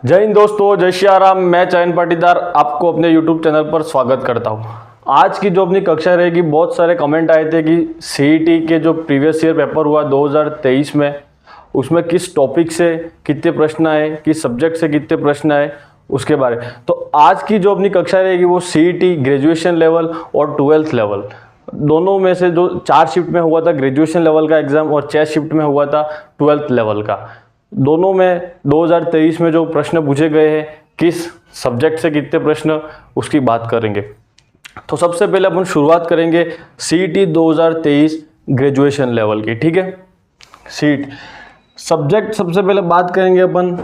जय हिंद दोस्तों, जय श्री राम। मैं चयन पाटीदार आपको अपने YouTube चैनल पर स्वागत करता हूं। आज की जो अपनी कक्षा रहेगी, बहुत सारे कमेंट आए थे कि CET के जो प्रीवियस ईयर पेपर हुआ 2023 में, उसमें किस टॉपिक से कितने प्रश्न आए, किस सब्जेक्ट से कितने प्रश्न आए, उसके बारे। तो आज की जो अपनी कक्षा रहेगी वो CET ग्रेजुएशन लेवल और 12th लेवल दोनों में से जो 4 शिफ्ट में हुआ था ग्रेजुएशन लेवल का एग्जाम और 6 शिफ्ट में हुआ था 12th लेवल का, दोनों में 2023 में जो प्रश्न पूछे गए हैं, किस सब्जेक्ट से कितने प्रश्न, उसकी बात करेंगे। तो सबसे पहले अपन शुरुआत करेंगे CET 2023 ग्रेजुएशन लेवल की। ठीक है, CET सब्जेक्ट सबसे पहले बात करेंगे अपन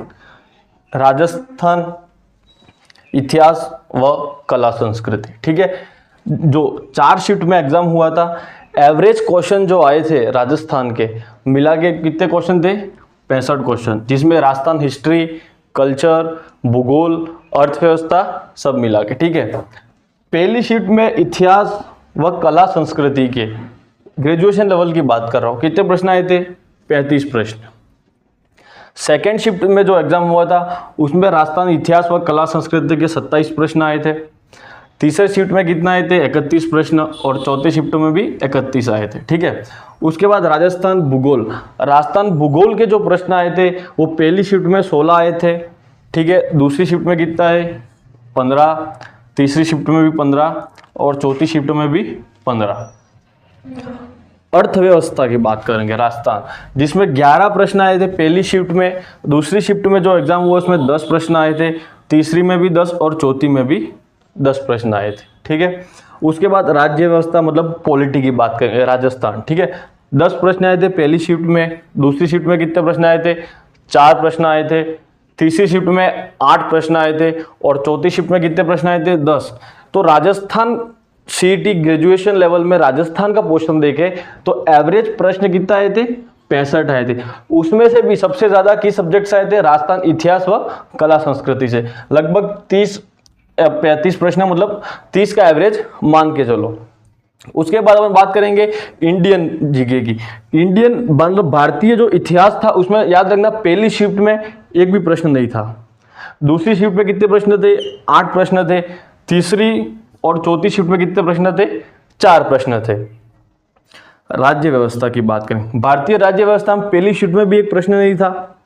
राजस्थान, इतिहास व कला संस्कृति। ठीक है, जो 4 शिफ्ट में एग्जाम हुआ था, एवरेज क्वेश्चन जो आए थे राजस्थान के मिला के कितने क्वेश्चन थे? 65 क्वेश्चन, जिसमें राजस्थान हिस्ट्री, कल्चर, भूगोल, अर्थव्यवस्था सब मिला के। ठीक है, पहली शिफ्ट में इतिहास व कला संस्कृति के ग्रेजुएशन लेवल की बात कर रहा हूँ, कितने प्रश्न आए थे? 35 प्रश्न। सेकेंड शिफ्ट में जो एग्जाम हुआ था उसमें राजस्थान इतिहास व कला संस्कृति के 27 प्रश्न आए थे। तीसरे शिफ्ट में कितना आए थे? 31 प्रश्न, और चौथे शिफ्ट में भी 31 आए थे। ठीक है, उसके बाद राजस्थान भूगोल के जो प्रश्न आए थे वो पहली शिफ्ट में 16 आए थे। ठीक है, दूसरी शिफ्ट में कितना है? 15, तीसरी शिफ्ट में भी 15 और चौथी शिफ्ट में भी 15। अर्थव्यवस्था की बात करेंगे राजस्थान, जिसमें 11 प्रश्न आए थे पहली शिफ्ट में। दूसरी शिफ्ट में जो एग्जाम हुआ उसमें 10 प्रश्न आए थे, तीसरी में भी 10 और चौथी में भी 10 प्रश्न आए थे। ठीक है, उसके बाद राज्य व्यवस्था मतलब पॉलिटी की बात करेंगे राजस्थान। ठीक है, 10 प्रश्न आए थे पहली शिफ्ट में। दूसरी शिफ्ट में कितने प्रश्न आए थे? 4 प्रश्न आए थे। तीसरी शिफ्ट में 8 प्रश्न आए थे और चौथी शिफ्ट में कितने प्रश्न आए थे? 10। तो राजस्थान CET ग्रेजुएशन लेवल में राजस्थान का पोर्शन देखे तो एवरेज प्रश्न कितना आए थे? 65 आए थे। उसमें से भी सबसे ज्यादा किस सब्जेक्ट से आए थे? राजस्थान इतिहास व कला संस्कृति से लगभग 35 प्रश्न, मतलब 30 का एवरेज मान के चलो। उसके बाद अपन बात करेंगे इंडियन जीके की। इंडियन मतलब भारतीय जो इतिहास था उसमें याद रखना पहली शिफ्ट में एक भी प्रश्न नहीं था। दूसरी शिफ्ट में कितने प्रश्न थे? 8 प्रश्न थे। तीसरी और चौथी शिफ्ट में कितने प्रश्न थे? 4 प्रश्न थे। राज्य व्यवस्था की बात करें, भारतीय राज्य व्यवस्था में पहली शिफ्ट में भी एक प्रश्न नहीं था।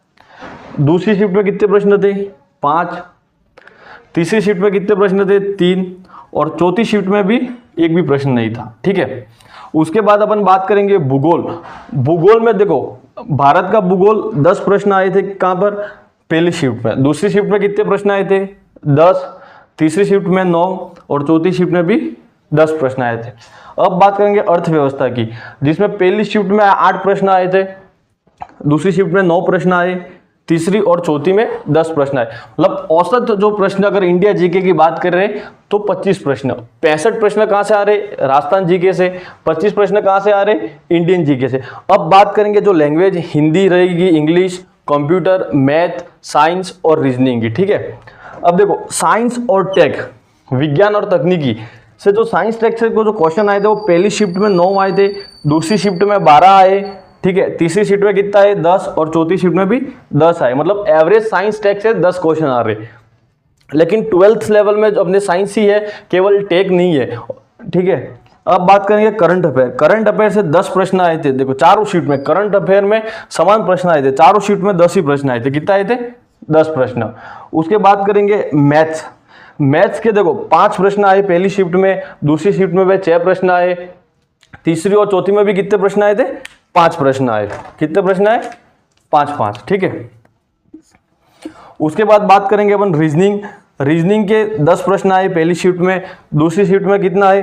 दूसरी शिफ्ट में कितने प्रश्न थे? 5। तीसरी शिफ्ट में कितने प्रश्न थे? 3 और चौथी शिफ्ट में भी एक भी प्रश्न नहीं था। ठीक है, उसके बाद अपन बात करेंगे भूगोल में देखो, भारत का भूगोल 10 प्रश्न आए थे। कहां पर? पहली शिफ्ट में। दूसरी शिफ्ट में कितने प्रश्न आए थे? 10। तीसरी शिफ्ट में 9 और चौथी शिफ्ट में भी 10 प्रश्न आए थे। अब बात करेंगे अर्थव्यवस्था की, जिसमें पहली शिफ्ट में 8 प्रश्न आए थे, दूसरी शिफ्ट में 9 प्रश्न आए, तीसरी और चौथी में 10 प्रश्न आए। मतलब औसत जो प्रश्न अगर इंडिया जीके की बात कर रहे हैं तो 25 प्रश्न। 65 प्रश्न कहां से आ रहे? राजस्थान जीके से। 25 प्रश्न कहां से आ रहे? इंडियन जीके से। अब बात करेंगे जो लैंग्वेज, हिंदी रहेगी, इंग्लिश, कंप्यूटर, मैथ, साइंस और रीजनिंग की। ठीक है, अब देखो साइंस और टेक, विज्ञान और तकनीकी से जो साइंस टेक से जो क्वेश्चन आए थे वो पहली शिफ्ट में 9 आए थे, दूसरी शिफ्ट में 12 आए। ठीक है, तीसरी शिफ्ट में कितना है? 10 और चौथी शिफ्ट में भी 10 आए। मतलब एवरेज साइंस टेक से 10 क्वेश्चन आ रहे। लेकिन 12th लेवल में जो अपने साइंस ही है, केवल टेक नहीं है। ठीक है, अब बात करेंगे करंट अफेयर। करंट अफेयर से 10 प्रश्न आए थे। देखो चारों शिफ्ट में करंट अफेयर में समान प्रश्न आए थे, चारों शिफ्ट में 10 ही प्रश्न आए थे। कितना आए थे? 10 प्रश्न। उसके बाद करेंगे मैथ्स के देखो 5 प्रश्न आए पहली शिफ्ट में, दूसरी शिफ्ट में वे 6 प्रश्न आए, तीसरी और चौथी में भी कितने प्रश्न आए थे? 5 प्रश्न आए। कितने प्रश्न आए? 5। ठीक है, उसके बाद बात करेंगे अपन रीजनिंग के 10 प्रश्न आए पहली शिफ्ट में, दूसरी शिफ्ट में कितना आए?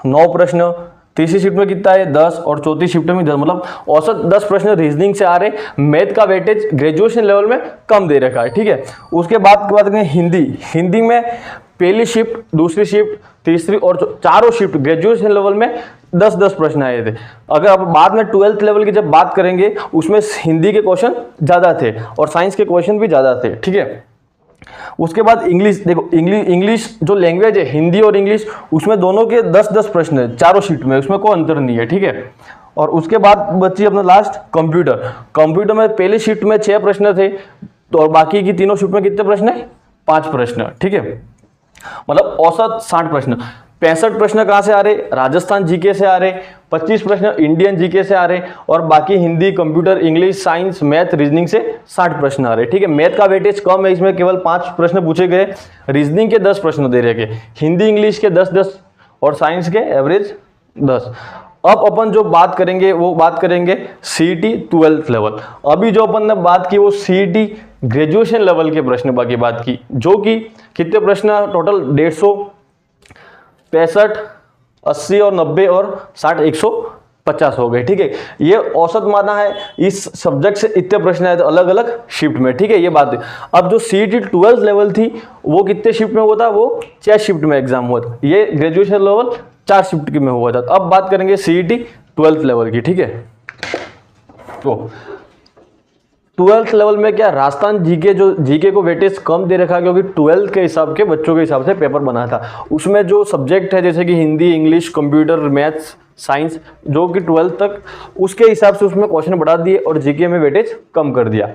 9 प्रश्न, तीसरी शिफ्ट में कितना है? 10 और चौथी शिफ्ट में 10। मतलब औसत 10 प्रश्न रीजनिंग से आ रहे। मैथ का वेटेज ग्रेजुएशन लेवल में कम दे रखा है। ठीक है, उसके बाद बात करें हिंदी में पहली शिफ्ट, दूसरी शिफ्ट, तीसरी और चारों शिफ्ट ग्रेजुएशन लेवल में 10-10 प्रश्न आए थे। अगर आप बाद में 12th लेवल की जब बात करेंगे उसमें हिंदी के क्वेश्चन ज़्यादा थे और साइंस के क्वेश्चन भी ज़्यादा थे। ठीक है, उसके बाद इंग्लिश देखो, इंग्लिश जो लैंग्वेज है हिंदी और इंग्लिश, उसमें दोनों के 10-10 प्रश्न है चारों शिफ्ट में, उसमें कोई अंतर नहीं है। ठीक है, और उसके बाद बची अपना लास्ट कंप्यूटर में पहली शिफ्ट में 6 प्रश्न थे, तो और बाकी की तीनों शिफ्ट में कितने प्रश्न है? 5 प्रश्न, ठीक है। मतलब औसत 60 प्रश्न। 65 प्रश्न कहाँ से आ रहे? राजस्थान जीके से आ रहे। 25 प्रश्न इंडियन जीके से आ रहे और बाकी Hindi, computer, English, science, math, reasoning से 60 प्रश्न आ रहे, ठीक है। मैथ का वेटेज कम है, इसमें केवल 5 प्रश्न पूछे गए। रीजनिंग के 10 प्रश्न दे रखे, हिंदी इंग्लिश के 10-10 और साइंस के एवरेज 10। अब अपन जो बात करेंगे वो बात करेंगे सीईटी 12th लेवल। अभी जो अपन ने बात की वो सीईटी ग्रेजुएशन लेवल के प्रश्न बाकी बात की, जो कि कितने प्रश्न टोटल? 150, 65, 80 और 90 और 60, 150 हो गए, ठीक है। ये औसत माना है, इस सब्जेक्ट से इतने प्रश्न आए थे अलग अलग शिफ्ट में, ठीक है, ये बात है। अब जो सीईटी 12th लेवल थी वो कितने शिफ्ट में हुआ था? वो 4 शिफ्ट में एग्जाम हुआ था। ये ग्रेजुएशन लेवल 4 शिफ्ट में हुआ था। अब बात करेंगे सीईटी 12th लेवल की, ठीक है। तो 12th लेवल में क्या, राजस्थान जीके, जो जीके को वेटेज कम दे रखा क्योंकि 12th के हिसाब के बच्चों के हिसाब से पेपर बना था। उसमें जो सब्जेक्ट है जैसे कि Hindi, English, computer, maths, science, जो कि 12th तक, उसके हिसाब से उसमें क्वेश्चन बढ़ा दिए और जीके में वेटेज कम कर दिया।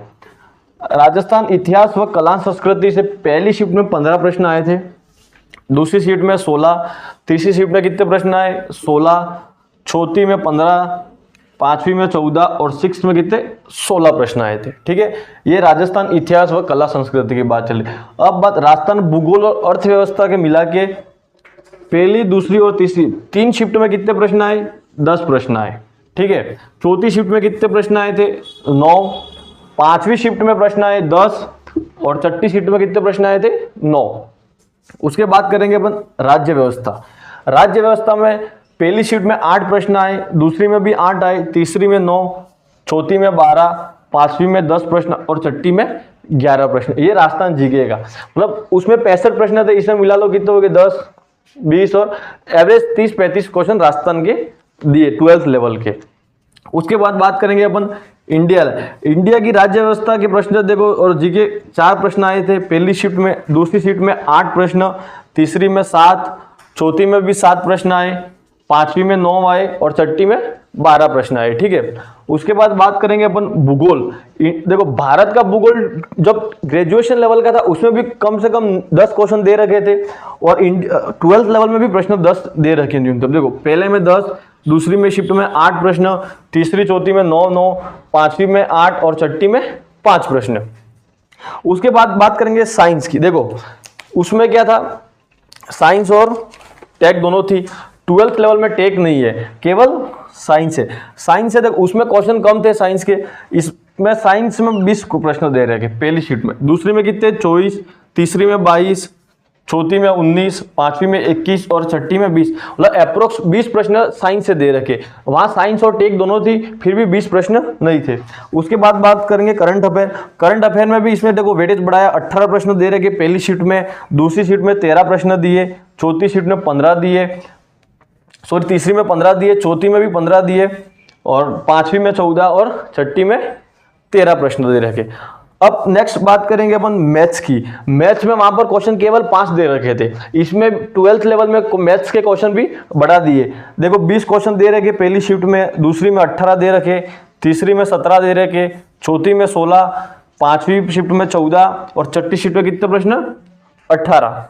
राजस्थान इतिहास व कला संस्कृति से पहली शिफ्ट में 15 प्रश्न आए थे, दूसरी शिफ्ट में 16, तीसरी शिफ्ट में कितने प्रश्न आए? 16, चौथी में 15, पांचवी में 14 और 6th में कितने? 16 प्रश्न आए थे, ठीक है। ये राजस्थान इतिहास व कला संस्कृति की बात चली। अब बात राजस्थान भूगोल और अर्थव्यवस्था के मिला के पहली, दूसरी और तीसरी 3 शिफ्ट में कितने प्रश्न आए? 10 प्रश्न आए, ठीक है। चौथी शिफ्ट में कितने प्रश्न आए थे? 9। पांचवी शिफ्ट में प्रश्न आए 10 और छठी शिफ्ट में कितने प्रश्न आए थे? 9। उसके बाद करेंगे अपन राज्य व्यवस्था। राज्य व्यवस्था में पहली शिफ्ट में 8 प्रश्न आए, दूसरी में भी 8 आए, तीसरी में 9, चौथी में 12, पांचवी में 10 प्रश्न और छठी में 11 प्रश्न। ये राजस्थान जीके का, मतलब उसमें 65 प्रश्न थे, इसमें मिला लो कितने हो गए? 10, 20 और एवरेज 30-35 क्वेश्चन राजस्थान के दिए 12th लेवल के। उसके बाद बात करेंगे अपन इंडिया की राज्य व्यवस्था के प्रश्न देखो, और जीके 4 प्रश्न आए थे पहली शिफ्ट में, दूसरी शिफ्ट में 8 प्रश्न, तीसरी में 7, चौथी में भी 7 प्रश्न आए, पांचवी में 9 आए और छठी में 12 प्रश्न आए, ठीक है। उसके बाद बात करेंगे अपन भूगोल। देखो भारत का भूगोल जब ग्रेजुएशन लेवल का था उसमें भी कम से कम 10 क्वेश्चन दे रखे थे और 12th लेवल में भी प्रश्न 10 दे रखे हैं। तब देखो पहले में 10, दूसरी में शिफ्ट में 8 प्रश्न, तीसरी चौथी में 9, पांचवी में 8 और छठी में 5 प्रश्न। उसके बाद बात करेंगे साइंस की। देखो उसमें क्या था, साइंस और टेक दोनों थी। 12th लेवल में टेक नहीं है, केवल साइंस है। साइंस है, देखो उसमें क्वेश्चन कम थे साइंस के, इसमें साइंस में 20 प्रश्न दे रहे थे पहली शीट में, दूसरी में कितने? 24, तीसरी में 22, चौथी में 19, पांचवी में 21 और छठी में 20, मतलब अप्रोक्स 20 प्रश्न साइंस से दे रखे। वहां साइंस और टेक दोनों थी, फिर भी 20 प्रश्न नहीं थे। उसके बाद बात करेंगे करंट अफेयर। करंट अफेयर में भी इसमें देखो वेटेज बढ़ाया, 18 प्रश्न दे रखे पहली शीट में, दूसरी शीट में 13 प्रश्न दिए, चौथी शीट में 15 दिए, सॉरी तीसरी में 15 दिए, चौथी में भी 15 दिए और पांचवी में 14 और छठी में 13 प्रश्न दे रखे। अब नेक्स्ट बात करेंगे अपन मैथ्स की। मैथ्स में वहां पर क्वेश्चन केवल 5 दे रखे थे, इसमें 12th लेवल में मैथ्स के क्वेश्चन भी बढ़ा दिए। देखो 20 क्वेश्चन दे रखे पहली शिफ्ट में, दूसरी में 18 दे रखे, तीसरी में 17 दे रखे, चौथी में 16, पांचवी शिफ्ट में 14 और छठी शिफ्ट में कितने प्रश्न? 18।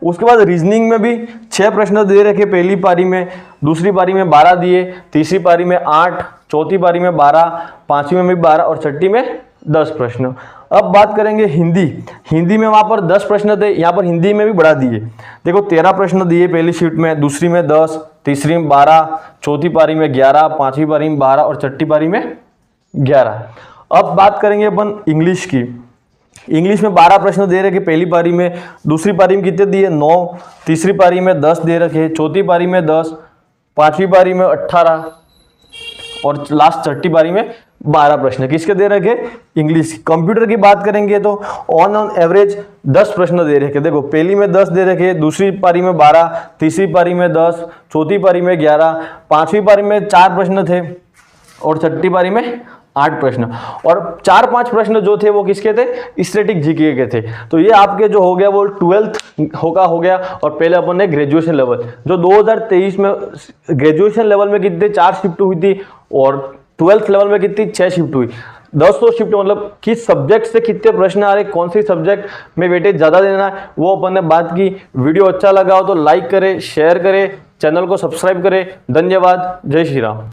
उसके बाद रीजनिंग में भी 6 प्रश्न दे रखे पहली पारी में, दूसरी पारी में 12 दिए, तीसरी पारी में 8, चौथी पारी में 12, पांचवी में भी 12 और छठी में 10 प्रश्न। अब बात करेंगे हिंदी। हिंदी में वहां पर 10 प्रश्न थे, यहाँ पर हिंदी में भी बढ़ा दिए। देखो 13 प्रश्न दिए पहली शीट में, दूसरी में 10, तीसरी में 12, चौथी पारी में 11, पांचवी पारी में 12 और छठी पारी में 11। अब बात करेंगे अपन इंग्लिश की। इंग्लिश में 12 प्रश्न दे रखे पहली पारी में, दूसरी पारी में कितने दिए? 9, तीसरी पारी में 10 दे रखे, चौथी पारी में 10, पांचवी पारी में 18 और लास्ट छठी पारी में 12 प्रश्न किसके दे रखे? इंग्लिश। कंप्यूटर की बात करेंगे तो ऑन एवरेज 10 प्रश्न दे रखे। देखो पहली में 10 दे रखे, दूसरी पारी में 12, तीसरी पारी में 10, चौथी पारी में 11, पांचवी पारी में 4 प्रश्न थे और छठी पारी में 8 प्रश्न। और 4-5 प्रश्न जो थे वो किसके थे? स्टैटिक जीके के थे। तो ये आपके जो हो गया वो 12th हो गया। और पहले अपन ने ग्रेजुएशन लेवल, जो 2023 में ग्रेजुएशन लेवल में कितने 4 शिफ्ट हुई थी और 12th लेवल में कितनी 6 शिफ्ट हुई। 10 शिफ्ट मतलब किस सब्जेक्ट से कितने प्रश्न आ रहे, कौन सी सब्जेक्ट में वेटेज ज्यादा देना है, वो अपन ने बात की। वीडियो अच्छा लगा हो तो लाइक करें, शेयर करें, चैनल को सब्सक्राइब करें। धन्यवाद। जय श्री राम।